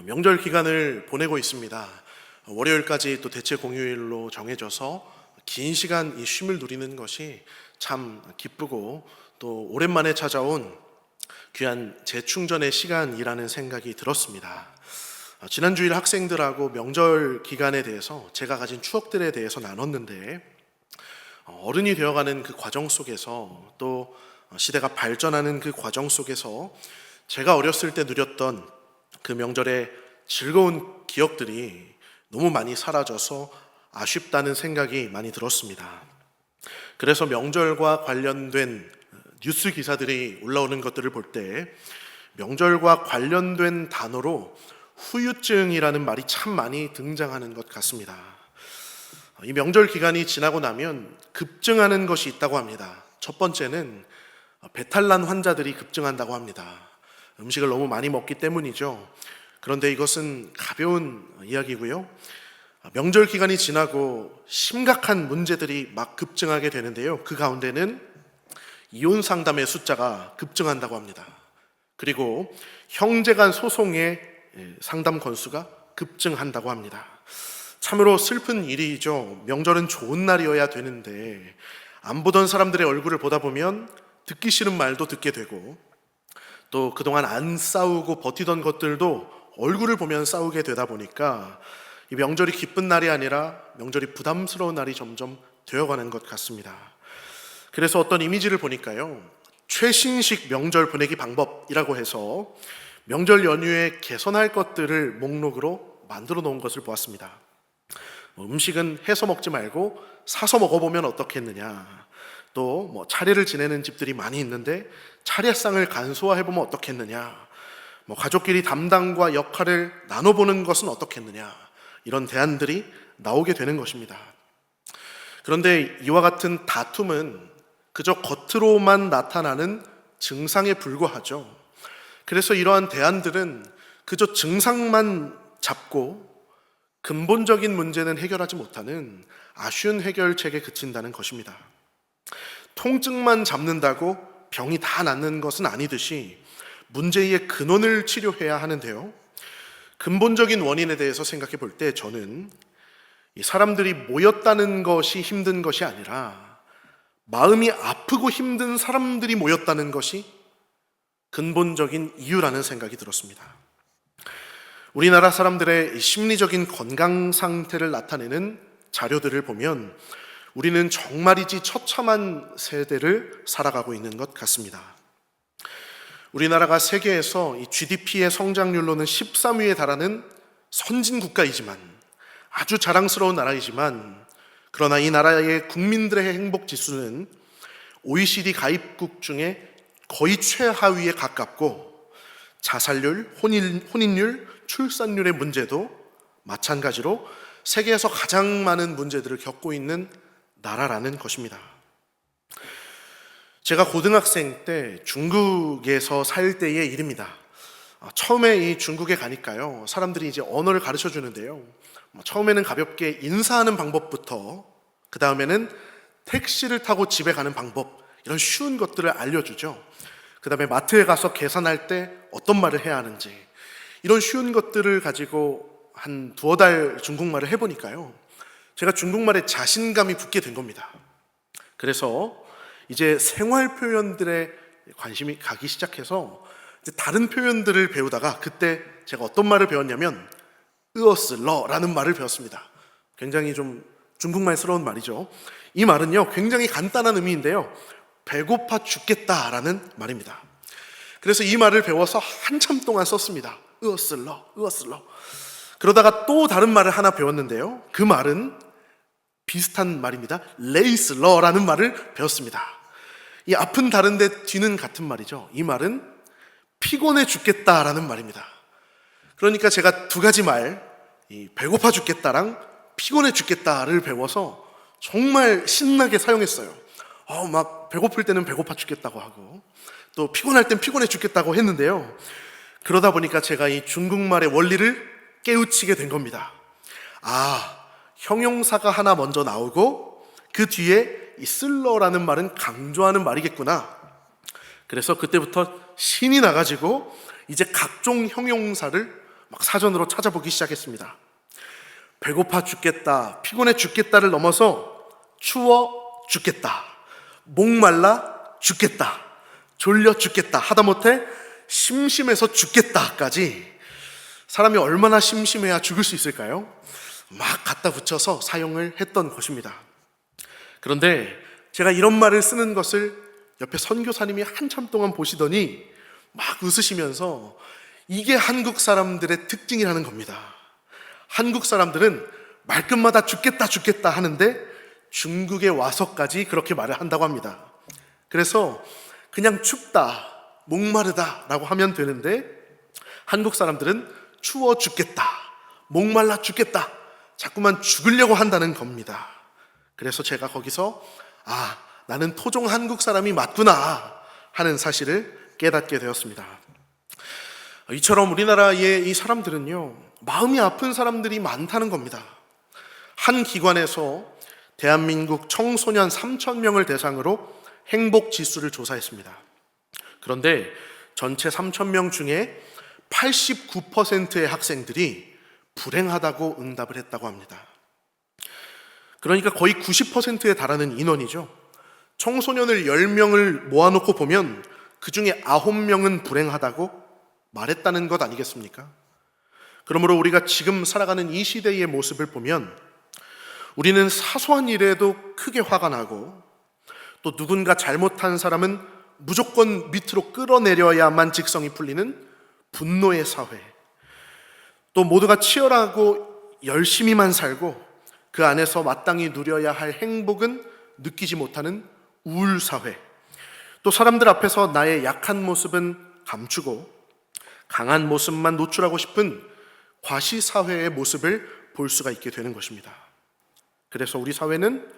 명절 기간을 보내고 있습니다. 월요일까지 또 대체 공휴일로 정해져서 긴 시간 이 쉼을 누리는 것이 참 기쁘고 또 오랜만에 찾아온 귀한 재충전의 시간이라는 생각이 들었습니다. 지난 주일 학생들하고 명절 기간에 대해서 제가 가진 추억들에 대해서 나눴는데, 어른이 되어가는 그 과정 속에서 또 시대가 발전하는 그 과정 속에서 제가 어렸을 때 누렸던 그 명절의 즐거운 기억들이 너무 많이 사라져서 아쉽다는 생각이 많이 들었습니다. 그래서 명절과 관련된 뉴스 기사들이 올라오는 것들을 볼 때 명절과 관련된 단어로 후유증이라는 말이 참 많이 등장하는 것 같습니다. 이 명절 기간이 지나고 나면 급증하는 것이 있다고 합니다. 첫 번째는 배탈난 환자들이 급증한다고 합니다. 음식을 너무 많이 먹기 때문이죠. 그런데 이것은 가벼운 이야기고요. 명절 기간이 지나고 심각한 문제들이 막 급증하게 되는데요. 그 가운데는 이혼 상담의 숫자가 급증한다고 합니다. 그리고 형제간 소송의 상담 건수가 급증한다고 합니다. 참으로 슬픈 일이죠. 명절은 좋은 날이어야 되는데 안 보던 사람들의 얼굴을 보다 보면 듣기 싫은 말도 듣게 되고, 또 그동안 안 싸우고 버티던 것들도 얼굴을 보면 싸우게 되다 보니까 이 명절이 기쁜 날이 아니라 명절이 부담스러운 날이 점점 되어가는 것 같습니다. 그래서 어떤 이미지를 보니까요, 최신식 명절 보내기 방법이라고 해서 명절 연휴에 개선할 것들을 목록으로 만들어 놓은 것을 보았습니다. 음식은 해서 먹지 말고 사서 먹어보면 어떻겠느냐, 또 차례를 지내는 집들이 많이 있는데 차례상을 간소화해보면 어떻겠느냐, 가족끼리 담당과 역할을 나눠보는 것은 어떻겠느냐, 이런 대안들이 나오게 되는 것입니다. 그런데 이와 같은 다툼은 그저 겉으로만 나타나는 증상에 불과하죠. 그래서 이러한 대안들은 그저 증상만 잡고 근본적인 문제는 해결하지 못하는 아쉬운 해결책에 그친다는 것입니다. 통증만 잡는다고 병이 다 낫는 것은 아니듯이 문제의 근원을 치료해야 하는데요, 근본적인 원인에 대해서 생각해 볼 때 저는 이 사람들이 모였다는 것이 힘든 것이 아니라 마음이 아프고 힘든 사람들이 모였다는 것이 근본적인 이유라는 생각이 들었습니다. 우리나라 사람들의 심리적인 건강 상태를 나타내는 자료들을 보면 우리는 정말이지 처참한 세대를 살아가고 있는 것 같습니다. 우리나라가 세계에서 이 GDP의 성장률로는 13위에 달하는 선진 국가이지만, 아주 자랑스러운 나라이지만, 그러나 이 나라의 국민들의 행복 지수는 OECD 가입국 중에 거의 최하위에 가깝고, 자살률, 혼인율, 출산율의 문제도 마찬가지로 세계에서 가장 많은 문제들을 겪고 있는 나라라는 것입니다. 제가 고등학생 때 중국에서 살 때의 일입니다. 처음에 이 중국에 가니까요, 사람들이 이제 언어를 가르쳐 주는데요, 처음에는 가볍게 인사하는 방법부터, 그 다음에는 택시를 타고 집에 가는 방법, 이런 쉬운 것들을 알려주죠. 그 다음에 마트에 가서 계산할 때 어떤 말을 해야 하는지, 이런 쉬운 것들을 가지고 한 두어 달 중국말을 해보니까요, 제가 중국말에 자신감이 붙게 된 겁니다. 그래서 이제 생활 표현들에 관심이 가기 시작해서 이제 다른 표현들을 배우다가, 그때 제가 어떤 말을 배웠냐면 으어슬러라는 말을 배웠습니다. 굉장히 좀 중국말스러운 말이죠. 이 말은요, 굉장히 간단한 의미인데요, 배고파 죽겠다라는 말입니다. 그래서 이 말을 배워서 한참 동안 썼습니다. 으어슬러, 으어슬러. 그러다가 또 다른 말을 하나 배웠는데요, 그 말은 비슷한 말입니다. 레이슬러라는 말을 배웠습니다. 이 앞은 다른데 뒤는 같은 말이죠. 이 말은 피곤해 죽겠다라는 말입니다. 그러니까 제가 두 가지 말, 이 배고파 죽겠다랑 피곤해 죽겠다를 배워서 정말 신나게 사용했어요. 막 배고플 때는 배고파 죽겠다고 하고, 또 피곤할 땐 피곤해 죽겠다고 했는데요, 그러다 보니까 제가 이 중국말의 원리를 깨우치게 된 겁니다. 형용사가 하나 먼저 나오고 그 뒤에 이 슬러라는 말은 강조하는 말이겠구나. 그래서 그때부터 신이 나가지고 이제 각종 형용사를 막 사전으로 찾아보기 시작했습니다. 배고파 죽겠다, 피곤해 죽겠다를 넘어서 추워 죽겠다, 목말라 죽겠다, 졸려 죽겠다, 하다못해 심심해서 죽겠다까지, 사람이 얼마나 심심해야 죽을 수 있을까요? 막 갖다 붙여서 사용을 했던 것입니다. 그런데 제가 이런 말을 쓰는 것을 옆에 선교사님이 한참 동안 보시더니 막 웃으시면서 이게 한국 사람들의 특징이라는 겁니다. 한국 사람들은 말끝마다 죽겠다 죽겠다 하는데 중국에 와서까지 그렇게 말을 한다고 합니다. 그래서 그냥 춥다, 목마르다 라고 하면 되는데 한국 사람들은 추워 죽겠다, 목말라 죽겠다, 자꾸만 죽으려고 한다는 겁니다. 그래서 제가 거기서 나는 토종 한국 사람이 맞구나 하는 사실을 깨닫게 되었습니다. 이처럼 우리나라의 이 사람들은요, 마음이 아픈 사람들이 많다는 겁니다. 한 기관에서 대한민국 청소년 3,000명을 대상으로 행복 지수를 조사했습니다. 그런데 전체 3,000명 중에 89%의 학생들이 불행하다고 응답을 했다고 합니다. 그러니까 거의 90%에 달하는 인원이죠. 청소년을 10명을 모아놓고 보면 그 중에 9명은 불행하다고 말했다는 것 아니겠습니까? 그러므로 우리가 지금 살아가는 이 시대의 모습을 보면 우리는 사소한 일에도 크게 화가 나고, 또 누군가 잘못한 사람은 무조건 밑으로 끌어내려야만 직성이 풀리는 분노의 사회, 또 모두가 치열하고 열심히만 살고 그 안에서 마땅히 누려야 할 행복은 느끼지 못하는 우울 사회, 또 사람들 앞에서 나의 약한 모습은 감추고 강한 모습만 노출하고 싶은 과시 사회의 모습을 볼 수가 있게 되는 것입니다. 그래서 우리 사회는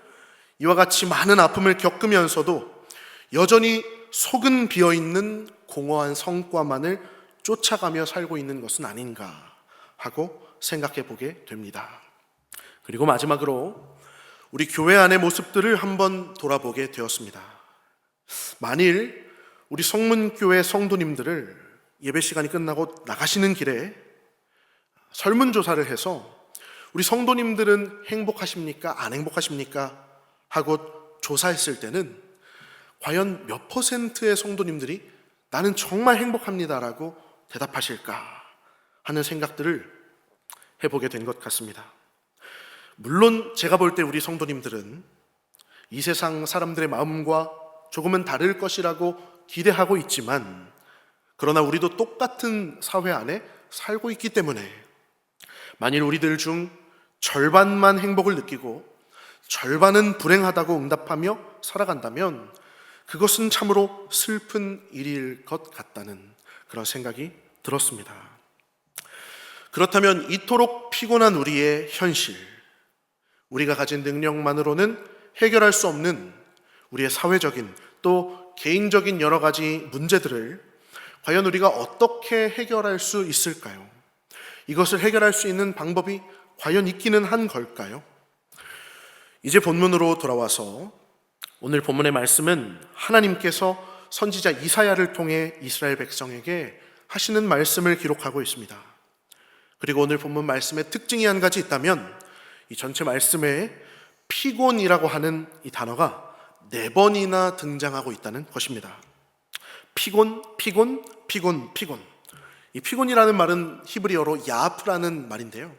이와 같이 많은 아픔을 겪으면서도 여전히 속은 비어있는 공허한 성과만을 쫓아가며 살고 있는 것은 아닌가 하고 생각해 보게 됩니다. 그리고 마지막으로 우리 교회 안의 모습들을 한번 돌아보게 되었습니다. 만일 우리 성문교회 성도님들을 예배 시간이 끝나고 나가시는 길에 설문조사를 해서 우리 성도님들은 행복하십니까? 안 행복하십니까? 하고 조사했을 때는 과연 몇 퍼센트의 성도님들이 나는 정말 행복합니다라고 대답하실까 하는 생각들을 해보게 된 것 같습니다. 물론 제가 볼 때 우리 성도님들은 이 세상 사람들의 마음과 조금은 다를 것이라고 기대하고 있지만, 그러나 우리도 똑같은 사회 안에 살고 있기 때문에 만일 우리들 중 절반만 행복을 느끼고 절반은 불행하다고 응답하며 살아간다면 그것은 참으로 슬픈 일일 것 같다는 그런 생각이 들었습니다. 그렇다면 이토록 피곤한 우리의 현실, 우리가 가진 능력만으로는 해결할 수 없는 우리의 사회적인 또 개인적인 여러 가지 문제들을 과연 우리가 어떻게 해결할 수 있을까요? 이것을 해결할 수 있는 방법이 과연 있기는 한 걸까요? 이제 본문으로 돌아와서 오늘 본문의 말씀은 하나님께서 선지자 이사야를 통해 이스라엘 백성에게 하시는 말씀을 기록하고 있습니다. 그리고 오늘 본문 말씀의 특징이 한 가지 있다면 이 전체 말씀에 피곤이라고 하는 이 단어가 4번이나 등장하고 있다는 것입니다. 피곤, 피곤, 피곤, 피곤. 이 피곤이라는 말은 히브리어로 야프라는 말인데요,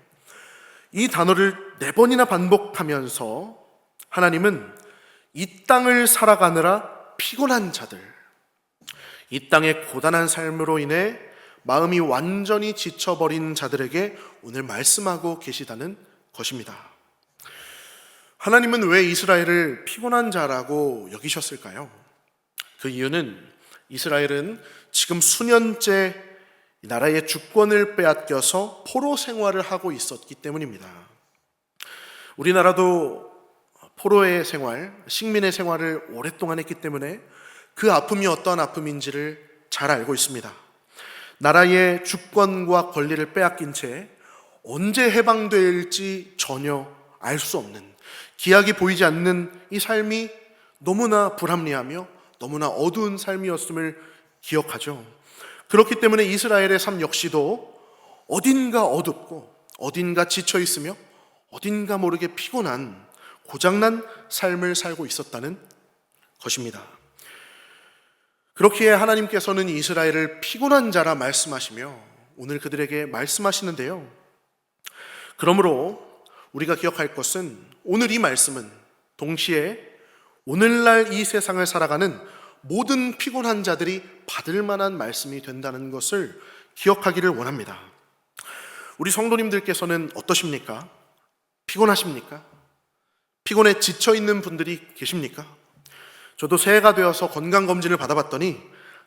이 단어를 4번이나 반복하면서 하나님은 이 땅을 살아가느라 피곤한 자들, 이 땅의 고단한 삶으로 인해 마음이 완전히 지쳐버린 자들에게 오늘 말씀하고 계시다는 것입니다. 하나님은 왜 이스라엘을 피곤한 자라고 여기셨을까요? 그 이유는 이스라엘은 지금 수년째 나라의 주권을 빼앗겨서 포로 생활을 하고 있었기 때문입니다. 우리나라도 포로의 생활, 식민의 생활을 오랫동안 했기 때문에 그 아픔이 어떠한 아픔인지를 잘 알고 있습니다. 나라의 주권과 권리를 빼앗긴 채 언제 해방될지 전혀 알 수 없는, 기약이 보이지 않는 이 삶이 너무나 불합리하며 너무나 어두운 삶이었음을 기억하죠. 그렇기 때문에 이스라엘의 삶 역시도 어딘가 어둡고 어딘가 지쳐 있으며 어딘가 모르게 피곤한 고장난 삶을 살고 있었다는 것입니다. 그렇기에 하나님께서는 이스라엘을 피곤한 자라 말씀하시며 오늘 그들에게 말씀하시는데요. 그러므로 우리가 기억할 것은 오늘 이 말씀은 동시에 오늘날 이 세상을 살아가는 모든 피곤한 자들이 받을 만한 말씀이 된다는 것을 기억하기를 원합니다. 우리 성도님들께서는 어떠십니까? 피곤하십니까? 피곤에 지쳐 있는 분들이 계십니까? 저도 새해가 되어서 건강검진을 받아봤더니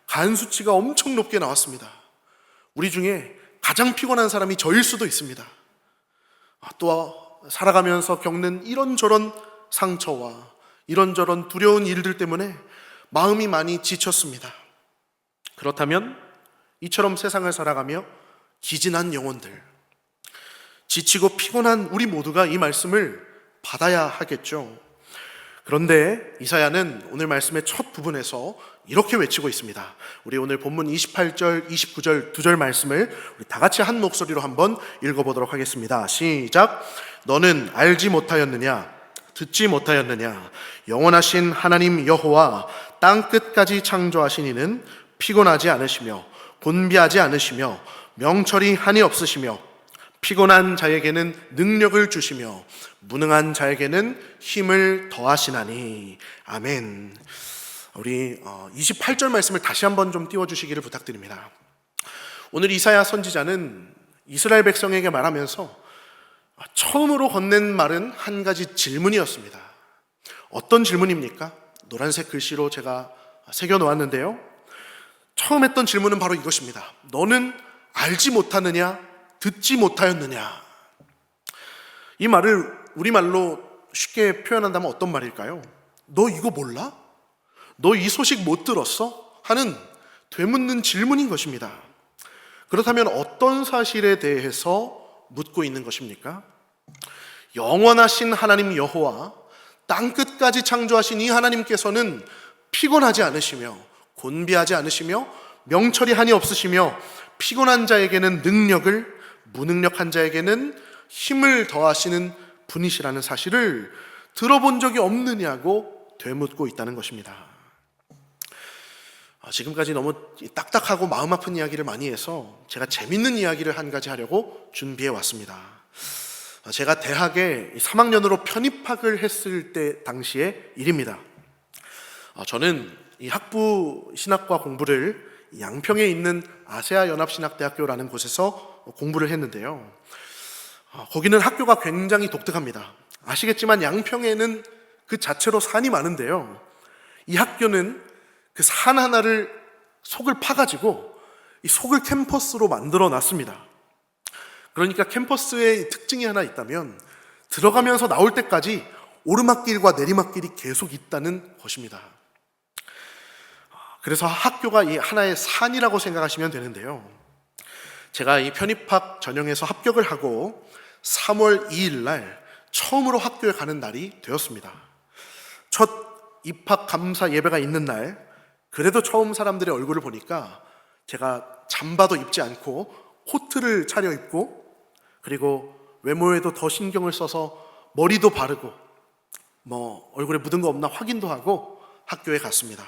간 수치가 엄청 높게 나왔습니다. 우리 중에 가장 피곤한 사람이 저일 수도 있습니다. 또 살아가면서 겪는 이런저런 상처와 이런저런 두려운 일들 때문에 마음이 많이 지쳤습니다. 그렇다면 이처럼 세상을 살아가며 기진한 영혼들, 지치고 피곤한 우리 모두가 이 말씀을 받아야 하겠죠. 그런데 이사야는 오늘 말씀의 첫 부분에서 이렇게 외치고 있습니다. 우리 오늘 본문 28절, 29절 두 절 말씀을 우리 다 같이 한 목소리로 한번 읽어보도록 하겠습니다. 시작. 너는 알지 못하였느냐? 듣지 못하였느냐? 영원하신 하나님 여호와 땅 끝까지 창조하신 이는 피곤하지 않으시며 곤비하지 않으시며 명철이 한이 없으시며 피곤한 자에게는 능력을 주시며 무능한 자에게는 힘을 더하시나니. 아멘. 우리 28절 말씀을 다시 한번 좀 띄워주시기를 부탁드립니다. 오늘 이사야 선지자는 이스라엘 백성에게 말하면서 처음으로 건넨 말은 한 가지 질문이었습니다. 어떤 질문입니까? 노란색 글씨로 제가 새겨놓았는데요. 처음 했던 질문은 바로 이것입니다. 너는 알지 못하느냐? 듣지 못하였느냐? 이 말을 우리말로 쉽게 표현한다면 어떤 말일까요? 너 이거 몰라? 너 이 소식 못 들었어? 하는 되묻는 질문인 것입니다. 그렇다면 어떤 사실에 대해서 묻고 있는 것입니까? 영원하신 하나님 여호와 땅 끝까지 창조하신 이 하나님께서는 피곤하지 않으시며 곤비하지 않으시며 명철이 한이 없으시며 피곤한 자에게는 능력을, 무능력한 자에게는 힘을 더하시는 분이시라는 사실을 들어본 적이 없느냐고 되묻고 있다는 것입니다. 지금까지 너무 딱딱하고 마음 아픈 이야기를 많이 해서 제가 재밌는 이야기를 한 가지 하려고 준비해 왔습니다. 제가 대학에 3학년으로 편입학을 했을 때 당시의 일입니다. 저는 이 학부 신학과 공부를 양평에 있는 아세아 연합신학대학교라는 곳에서 공부를 했는데요. 거기는 학교가 굉장히 독특합니다. 아시겠지만 양평에는 그 자체로 산이 많은데요. 이 학교는 그 산 하나를 속을 파가지고 이 속을 캠퍼스로 만들어 놨습니다. 그러니까 캠퍼스의 특징이 하나 있다면 들어가면서 나올 때까지 오르막길과 내리막길이 계속 있다는 것입니다. 그래서 학교가 이 하나의 산이라고 생각하시면 되는데요. 제가 이 편입학 전형에서 합격을 하고 3월 2일 날 처음으로 학교에 가는 날이 되었습니다. 첫 입학 감사 예배가 있는 날, 그래도 처음 사람들의 얼굴을 보니까 제가 잠바도 입지 않고 코트를 차려입고 그리고 외모에도 더 신경을 써서 머리도 바르고 얼굴에 묻은 거 없나 확인도 하고 학교에 갔습니다.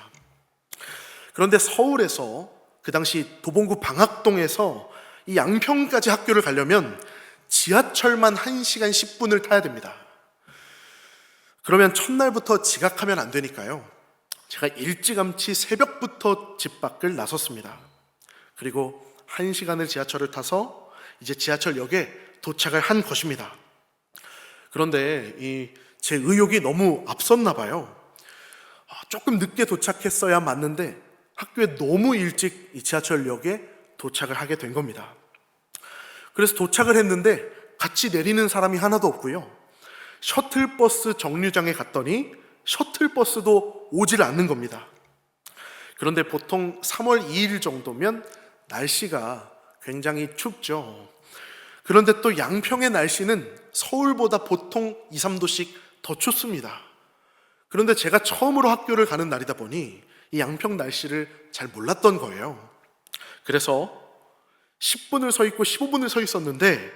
그런데 서울에서 그 당시 도봉구 방학동에서 이 양평까지 학교를 가려면 지하철만 1시간 10분을 타야 됩니다. 그러면 첫날부터 지각하면 안 되니까요. 제가 일찌감치 새벽부터 집 밖을 나섰습니다. 그리고 1시간을 지하철을 타서 이제 지하철역에 도착을 한 것입니다. 그런데 제 의욕이 너무 앞섰나 봐요. 조금 늦게 도착했어야 맞는데 학교에 너무 일찍 이 지하철역에 도착을 하게 된 겁니다. 그래서 도착을 했는데 같이 내리는 사람이 하나도 없고요. 셔틀버스 정류장에 갔더니 셔틀버스도 오질 않는 겁니다. 그런데 보통 3월 2일 정도면 날씨가 굉장히 춥죠. 그런데 또 양평의 날씨는 서울보다 보통 2, 3도씩 더 춥습니다. 그런데 제가 처음으로 학교를 가는 날이다 보니 이 양평 날씨를 잘 몰랐던 거예요. 그래서 10분을 서 있고 15분을 서 있었는데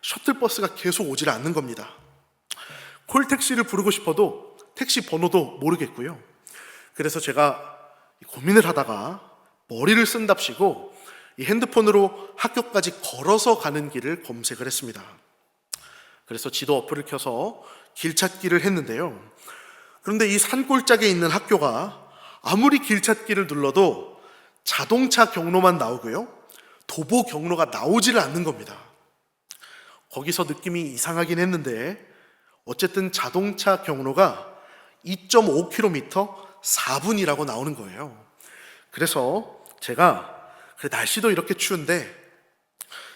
셔틀버스가 계속 오질 않는 겁니다. 콜택시를 부르고 싶어도 택시 번호도 모르겠고요. 그래서 제가 고민을 하다가 머리를 쓴답시고 이 핸드폰으로 학교까지 걸어서 가는 길을 검색을 했습니다. 그래서 지도 어플을 켜서 길 찾기를 했는데요. 그런데 이 산골짜기에 있는 학교가 아무리 길 찾기를 눌러도 자동차 경로만 나오고요, 도보 경로가 나오지를 않는 겁니다. 거기서 느낌이 이상하긴 했는데 어쨌든 자동차 경로가 2.5km 4분이라고 나오는 거예요. 그래서 제가 그래 날씨도 이렇게 추운데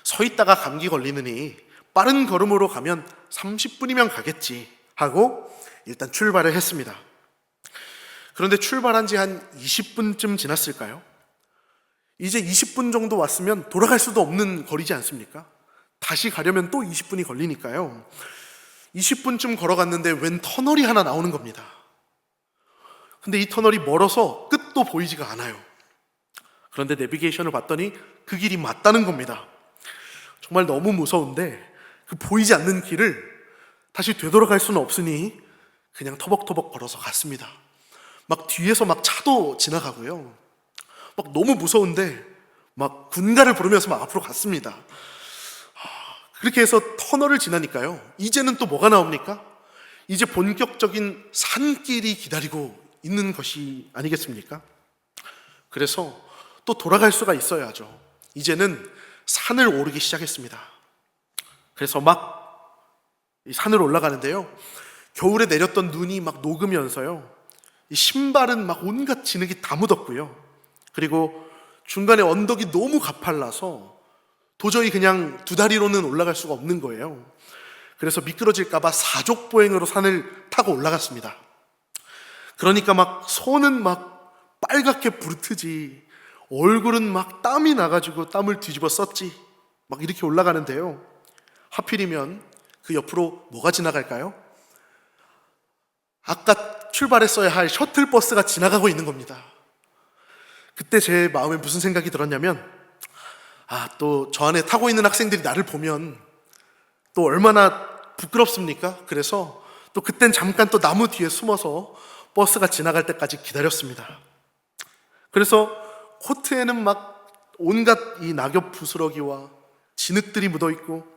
서 있다가 감기 걸리느니 빠른 걸음으로 가면 30분이면 가겠지 하고 일단 출발을 했습니다. 그런데 출발한 지 한 20분쯤 지났을까요? 이제 20분 정도 왔으면 돌아갈 수도 없는 거리지 않습니까? 다시 가려면 또 20분이 걸리니까요. 20분쯤 걸어갔는데 웬 터널이 하나 나오는 겁니다. 근데 이 터널이 멀어서 끝도 보이지가 않아요. 그런데 내비게이션을 봤더니 그 길이 맞다는 겁니다. 정말 너무 무서운데 그 보이지 않는 길을 다시 되돌아갈 수는 없으니 그냥 터벅터벅 걸어서 갔습니다. 막 뒤에서 막 차도 지나가고요. 막 너무 무서운데 막 군가를 부르면서 막 앞으로 갔습니다. 그렇게 해서 터널을 지나니까요, 이제는 또 뭐가 나옵니까? 이제 본격적인 산길이 기다리고 있는 것이 아니겠습니까? 그래서 또 돌아갈 수가 있어야죠. 이제는 산을 오르기 시작했습니다. 그래서 막 이 산을 올라가는데요, 겨울에 내렸던 눈이 막 녹으면서요, 이 신발은 막 온갖 진흙이 다 묻었고요. 그리고 중간에 언덕이 너무 가팔라서 도저히 그냥 두 다리로는 올라갈 수가 없는 거예요. 그래서 미끄러질까봐 사족보행으로 산을 타고 올라갔습니다. 그러니까 막 손은 막 빨갛게 부르트지, 얼굴은 막 땀이 나가지고 땀을 뒤집어 썼지, 막 이렇게 올라가는데요, 하필이면 그 옆으로 뭐가 지나갈까요? 아까 출발했어야 할 셔틀버스가 지나가고 있는 겁니다. 그때 제 마음에 무슨 생각이 들었냐면, 또 저 안에 타고 있는 학생들이 나를 보면 또 얼마나 부끄럽습니까? 그래서 또 그땐 잠깐 또 나무 뒤에 숨어서 버스가 지나갈 때까지 기다렸습니다. 그래서 코트에는 막 온갖 이 낙엽 부스러기와 진흙들이 묻어있고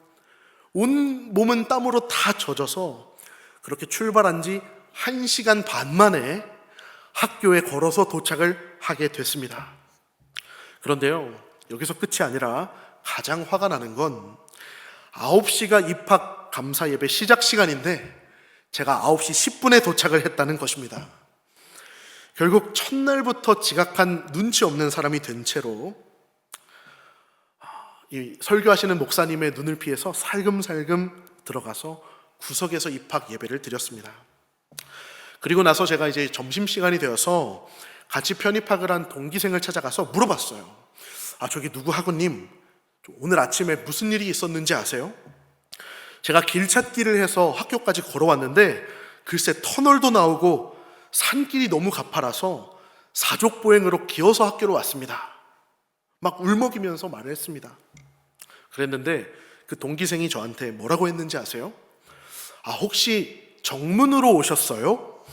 온 몸은 땀으로 다 젖어서 그렇게 출발한 지 1시간 반 만에 학교에 걸어서 도착을 하게 됐습니다. 그런데요, 여기서 끝이 아니라 가장 화가 나는 건 9시가 입학 감사 예배 시작 시간인데 제가 9시 10분에 도착을 했다는 것입니다. 결국 첫날부터 지각한 눈치 없는 사람이 된 채로 이 설교하시는 목사님의 눈을 피해서 살금살금 들어가서 구석에서 입학 예배를 드렸습니다. 그리고 나서 제가 이제 점심시간이 되어서 같이 편입학을 한 동기생을 찾아가서 물어봤어요. 저기 누구 학우님, 오늘 아침에 무슨 일이 있었는지 아세요? 제가 길 찾기를 해서 학교까지 걸어왔는데 글쎄 터널도 나오고 산길이 너무 가파라서 사족보행으로 기어서 학교로 왔습니다. 막 울먹이면서 말을 했습니다. 그랬는데 그 동기생이 저한테 뭐라고 했는지 아세요? 혹시 정문으로 오셨어요?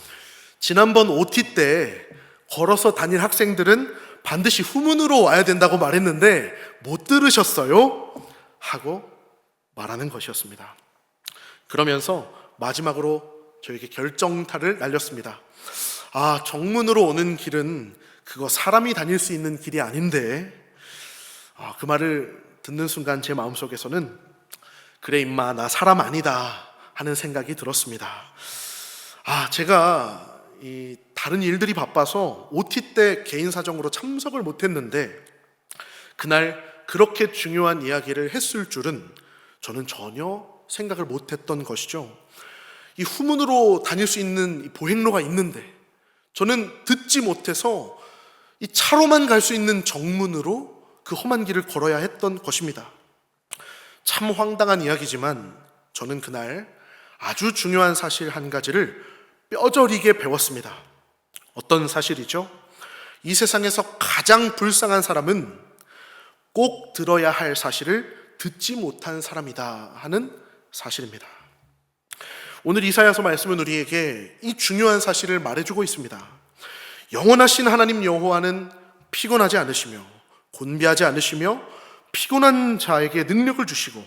지난번 OT 때 걸어서 다닐 학생들은 반드시 후문으로 와야 된다고 말했는데 못 들으셨어요? 하고 말하는 것이었습니다. 그러면서 마지막으로 저에게 결정타를 날렸습니다. 정문으로 오는 길은 그거 사람이 다닐 수 있는 길이 아닌데. 그 말을 듣는 순간 제 마음속에서는 그래 임마, 나 사람 아니다 하는 생각이 들었습니다. 제가 이 다른 일들이 바빠서 OT 때 개인 사정으로 참석을 못했는데 그날 그렇게 중요한 이야기를 했을 줄은 저는 전혀 생각을 못했던 것이죠. 이 후문으로 다닐 수 있는 이 보행로가 있는데 저는 듣지 못해서 이 차로만 갈 수 있는 정문으로 그 험한 길을 걸어야 했던 것입니다. 참 황당한 이야기지만 저는 그날 아주 중요한 사실 한 가지를 뼈저리게 배웠습니다. 어떤 사실이죠? 이 세상에서 가장 불쌍한 사람은 꼭 들어야 할 사실을 듣지 못한 사람이다 하는 사실입니다. 오늘 이사야서 말씀은 우리에게 이 중요한 사실을 말해주고 있습니다. 영원하신 하나님 여호와는 피곤하지 않으시며 곤비하지 않으시며 피곤한 자에게 능력을 주시고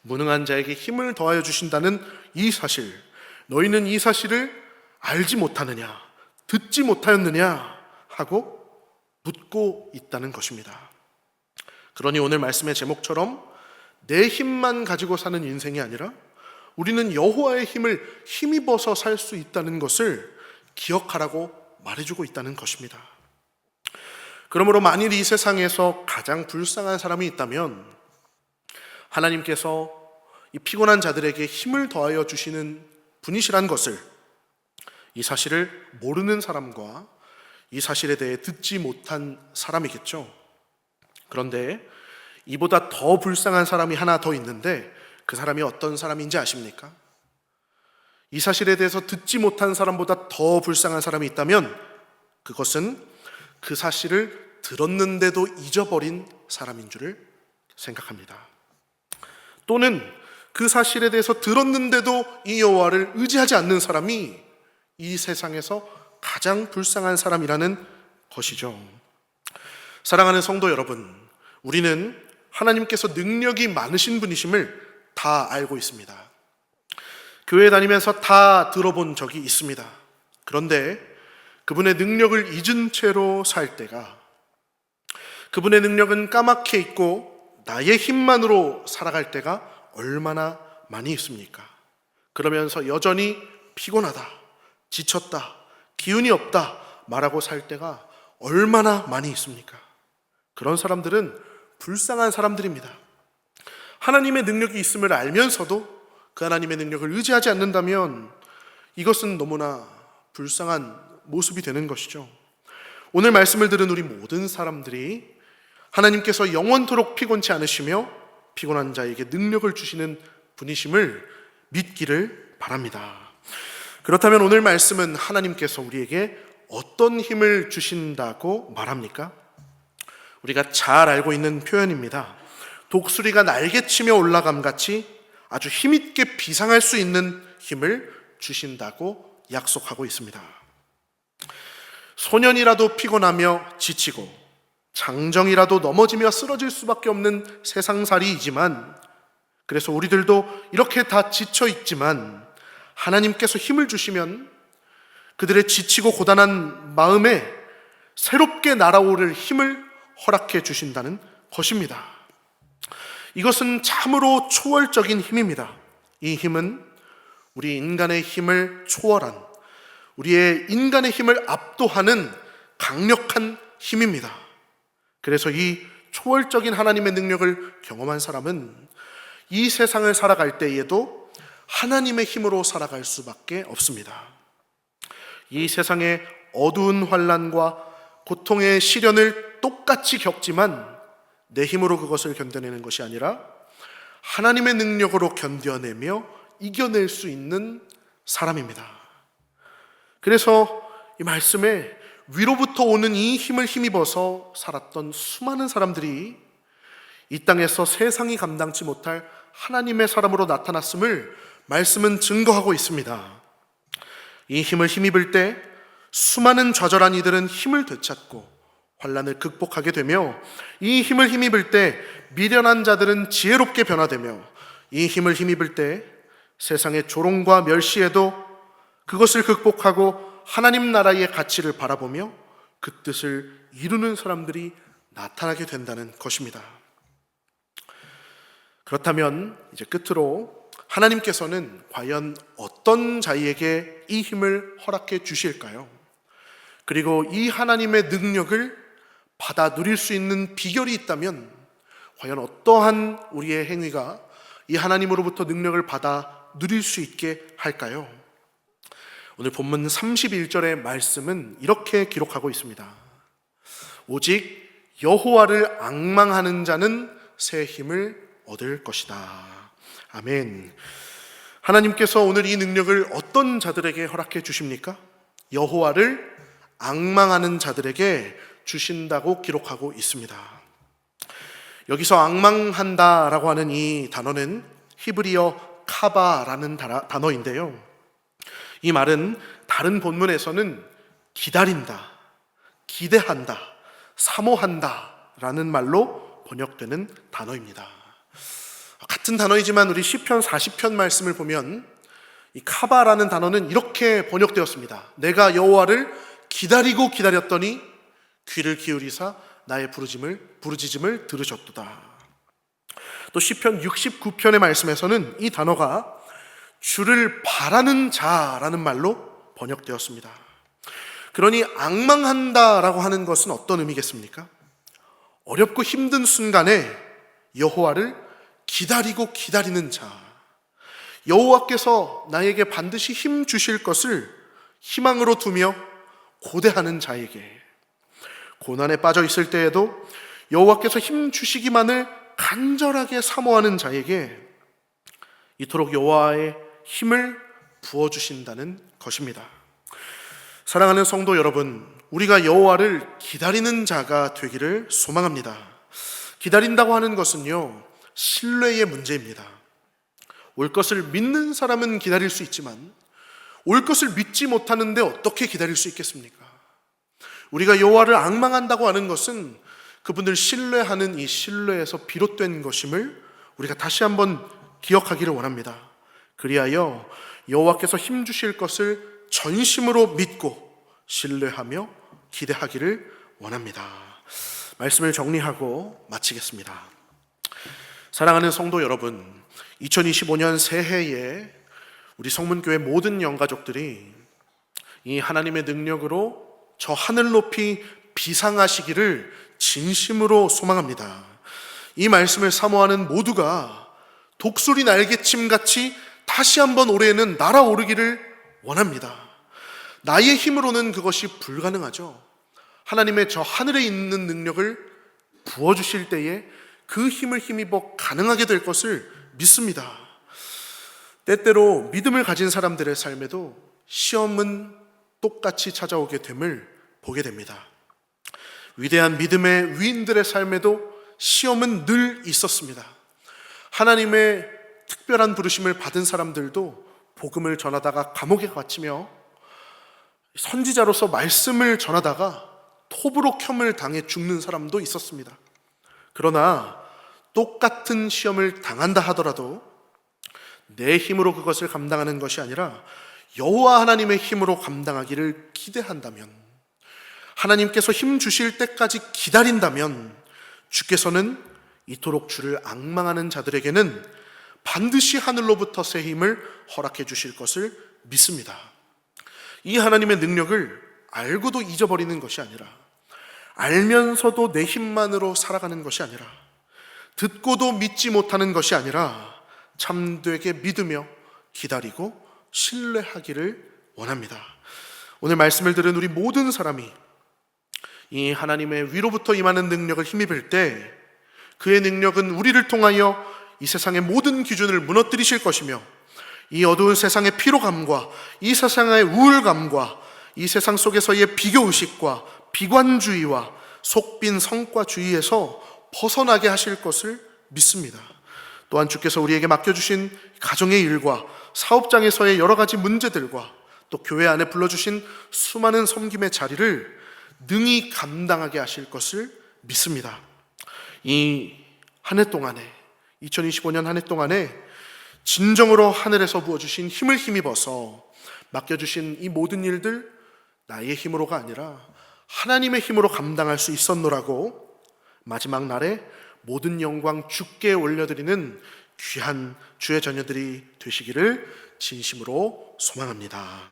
무능한 자에게 힘을 더하여 주신다는 이 사실, 너희는 이 사실을 알지 못하느냐, 듣지 못하였느냐 하고 묻고 있다는 것입니다. 그러니 오늘 말씀의 제목처럼 내 힘만 가지고 사는 인생이 아니라 우리는 여호와의 힘을 힘입어서 살 수 있다는 것을 기억하라고 말해주고 있다는 것입니다. 그러므로 만일 이 세상에서 가장 불쌍한 사람이 있다면 하나님께서 이 피곤한 자들에게 힘을 더하여 주시는 분이시란 것을, 이 사실을 모르는 사람과 이 사실에 대해 듣지 못한 사람이겠죠. 그런데 이보다 더 불쌍한 사람이 하나 더 있는데 그 사람이 어떤 사람인지 아십니까? 이 사실에 대해서 듣지 못한 사람보다 더 불쌍한 사람이 있다면 그것은 그 사실을 들었는데도 잊어버린 사람인 줄을 생각합니다. 또는 그 사실에 대해서 들었는데도 이 여호와를 의지하지 않는 사람이 이 세상에서 가장 불쌍한 사람이라는 것이죠. 사랑하는 성도 여러분, 우리는 하나님께서 능력이 많으신 분이심을 다 알고 있습니다. 교회 다니면서 다 들어본 적이 있습니다. 그런데 그분의 능력을 잊은 채로 살 때가, 그분의 능력은 까맣게 있고 나의 힘만으로 살아갈 때가 얼마나 많이 있습니까? 그러면서 여전히 피곤하다, 지쳤다, 기운이 없다 말하고 살 때가 얼마나 많이 있습니까? 그런 사람들은 불쌍한 사람들입니다. 하나님의 능력이 있음을 알면서도 그 하나님의 능력을 의지하지 않는다면 이것은 너무나 불쌍한 모습이 되는 것이죠. 오늘 말씀을 들은 우리 모든 사람들이 하나님께서 영원토록 피곤치 않으시며 피곤한 자에게 능력을 주시는 분이심을 믿기를 바랍니다. 그렇다면 오늘 말씀은 하나님께서 우리에게 어떤 힘을 주신다고 말합니까? 우리가 잘 알고 있는 표현입니다. 독수리가 날개치며 올라감 같이 아주 힘있게 비상할 수 있는 힘을 주신다고 약속하고 있습니다. 소년이라도 피곤하며 지치고 장정이라도 넘어지며 쓰러질 수밖에 없는 세상살이이지만, 그래서 우리들도 이렇게 다 지쳐 있지만 하나님께서 힘을 주시면 그들의 지치고 고단한 마음에 새롭게 날아오를 힘을 허락해 주신다는 것입니다. 이것은 참으로 초월적인 힘입니다. 이 힘은 우리 인간의 힘을 초월한, 우리의 인간의 힘을 압도하는 강력한 힘입니다. 그래서 이 초월적인 하나님의 능력을 경험한 사람은 이 세상을 살아갈 때에도 하나님의 힘으로 살아갈 수밖에 없습니다. 이 세상의 어두운 환난과 고통의 시련을 똑같이 겪지만 내 힘으로 그것을 견뎌내는 것이 아니라 하나님의 능력으로 견뎌내며 이겨낼 수 있는 사람입니다. 그래서 이 말씀에 위로부터 오는 이 힘을 힘입어서 살았던 수많은 사람들이 이 땅에서 세상이 감당치 못할 하나님의 사람으로 나타났음을 말씀은 증거하고 있습니다. 이 힘을 힘입을 때 수많은 좌절한 이들은 힘을 되찾고 환난을 극복하게 되며, 이 힘을 힘입을 때 미련한 자들은 지혜롭게 변화되며, 이 힘을 힘입을 때 세상의 조롱과 멸시에도 그것을 극복하고 하나님 나라의 가치를 바라보며 그 뜻을 이루는 사람들이 나타나게 된다는 것입니다. 그렇다면 이제 끝으로 하나님께서는 과연 어떤 자에게 이 힘을 허락해 주실까요? 그리고 이 하나님의 능력을 받아 누릴 수 있는 비결이 있다면 과연 어떠한 우리의 행위가 이 하나님으로부터 능력을 받아 누릴 수 있게 할까요? 오늘 본문 31절의 말씀은 이렇게 기록하고 있습니다. 오직 여호와를 앙망하는 자는 새 힘을 얻을 것이다. 아멘. 하나님께서 오늘 이 능력을 어떤 자들에게 허락해 주십니까? 여호와를 앙망하는 자들에게 주신다고 기록하고 있습니다. 여기서 앙망한다라고 하는 이 단어는 히브리어 카바라는 단어인데요. 이 말은 다른 본문에서는 기다린다, 기대한다, 사모한다 라는 말로 번역되는 단어입니다. 같은 단어이지만 우리 시편 40편 말씀을 보면 이 카바라는 단어는 이렇게 번역되었습니다. 내가 여호와를 기다리고 기다렸더니 귀를 기울이사 나의 부르짖음을 들으셨도다. 또 시편 69편의 말씀에서는 이 단어가 주를 바라는 자라는 말로 번역되었습니다. 그러니 앙망한다라고 하는 것은 어떤 의미겠습니까? 어렵고 힘든 순간에 여호와를 기다리고 기다리는 자, 여호와께서 나에게 반드시 힘 주실 것을 희망으로 두며 고대하는 자에게, 고난에 빠져 있을 때에도 여호와께서 힘 주시기만을 간절하게 사모하는 자에게 이토록 여호와의 힘을 부어주신다는 것입니다. 사랑하는 성도 여러분, 우리가 여호와를 기다리는 자가 되기를 소망합니다. 기다린다고 하는 것은요, 신뢰의 문제입니다. 올 것을 믿는 사람은 기다릴 수 있지만 올 것을 믿지 못하는데 어떻게 기다릴 수 있겠습니까? 우리가 여호와를 앙망한다고 하는 것은 그분을 신뢰하는 이 신뢰에서 비롯된 것임을 우리가 다시 한번 기억하기를 원합니다. 그리하여 여호와께서 힘 주실 것을 전심으로 믿고 신뢰하며 기대하기를 원합니다. 말씀을 정리하고 마치겠습니다. 사랑하는 성도 여러분, 2025년 새해에 우리 성문교회 모든 영가족들이 이 하나님의 능력으로 저 하늘 높이 비상하시기를 진심으로 소망합니다. 이 말씀을 사모하는 모두가 독수리 날개침같이 다시 한번 올해에는 날아오르기를 원합니다. 나의 힘으로는 그것이 불가능하죠. 하나님의 저 하늘에 있는 능력을 부어주실 때에 그 힘을 힘입어 가능하게 될 것을 믿습니다. 때때로 믿음을 가진 사람들의 삶에도 시험은 똑같이 찾아오게 됨을 보게 됩니다. 위대한 믿음의 위인들의 삶에도 시험은 늘 있었습니다. 하나님의 특별한 부르심을 받은 사람들도 복음을 전하다가 감옥에 갇히며 선지자로서 말씀을 전하다가 톱으로 켬을 당해 죽는 사람도 있었습니다. 그러나 똑같은 시험을 당한다 하더라도 내 힘으로 그것을 감당하는 것이 아니라 여호와 하나님의 힘으로 감당하기를 기대한다면, 하나님께서 힘 주실 때까지 기다린다면 주께서는 이토록 주를 앙망하는 자들에게는 반드시 하늘로부터 새 힘을 허락해 주실 것을 믿습니다. 이 하나님의 능력을 알고도 잊어버리는 것이 아니라, 알면서도 내 힘만으로 살아가는 것이 아니라, 듣고도 믿지 못하는 것이 아니라 참되게 믿으며 기다리고 신뢰하기를 원합니다. 오늘 말씀을 들은 우리 모든 사람이 이 하나님의 위로부터 임하는 능력을 힘입을 때 그의 능력은 우리를 통하여 이 세상의 모든 기준을 무너뜨리실 것이며, 이 어두운 세상의 피로감과 이 세상의 우울감과 이 세상 속에서의 비교의식과 비관주의와 속빈 성과주의에서 벗어나게 하실 것을 믿습니다. 또한 주께서 우리에게 맡겨주신 가정의 일과 사업장에서의 여러 가지 문제들과 또 교회 안에 불러주신 수많은 섬김의 자리를 능히 감당하게 하실 것을 믿습니다. 이 한 해 동안에, 2025년 한 해 동안에 진정으로 하늘에서 부어주신 힘을 힘입어서 맡겨주신 이 모든 일들 나의 힘으로가 아니라 하나님의 힘으로 감당할 수 있었노라고 마지막 날에 모든 영광 주께 올려드리는 귀한 주의 자녀들이 되시기를 진심으로 소망합니다.